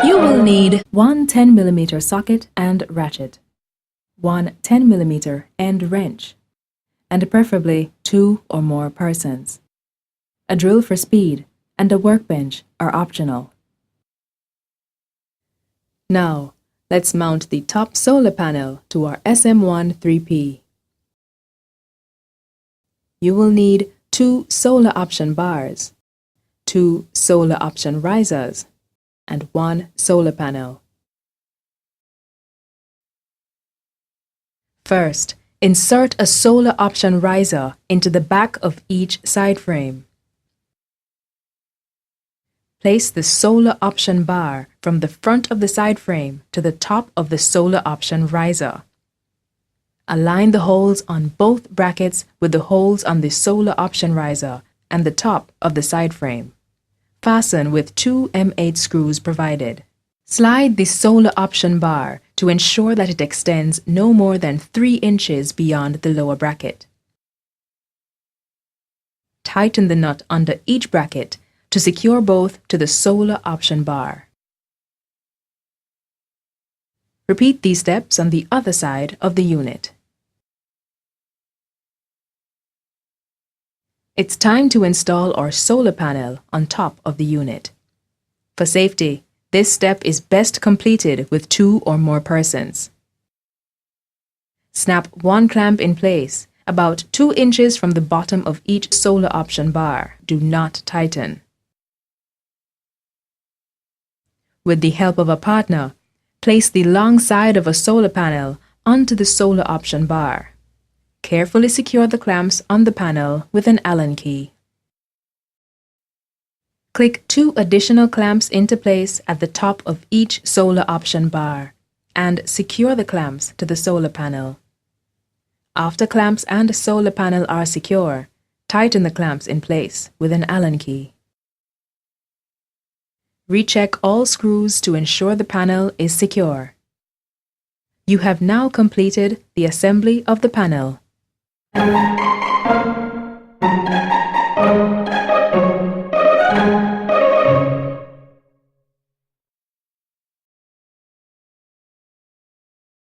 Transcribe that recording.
You will need one 10mm socket and ratchet, one 10mm end wrench, and preferably 2 or more persons. A drill for speed and a workbench are optional. Now, let's mount the top solar panel to our SM1 3P. You will need 2 solar option bars, 2 solar option risers, and 1 solar panel. First, insert a solar option riser into the back of each side frame. Place the solar option bar from the front of the side frame to the top of the solar option riser. Align the holes on both brackets with the holes on the solar option riser and the top of the side frame. Fasten with 2 M8 screws provided. Slide the solar option bar to ensure that it extends no more than 3 inches beyond the lower bracket. Tighten the nut under each bracket to secure both to the solar option bar. Repeat these steps on the other side of the unit. It's time to install our solar panel on top of the unit. For safety, this step is best completed with 2 or more persons. Snap one clamp in place, about 2 inches from the bottom of each solar option bar. Do not tighten. With the help of a partner, place the long side of a solar panel onto the solar option bar. Carefully secure the clamps on the panel with an Allen key. Click 2 additional clamps into place at the top of each solar option bar and secure the clamps to the solar panel. After clamps and solar panel are secure, tighten the clamps in place with an Allen key. Recheck all screws to ensure the panel is secure. You have now completed the assembly of the panel.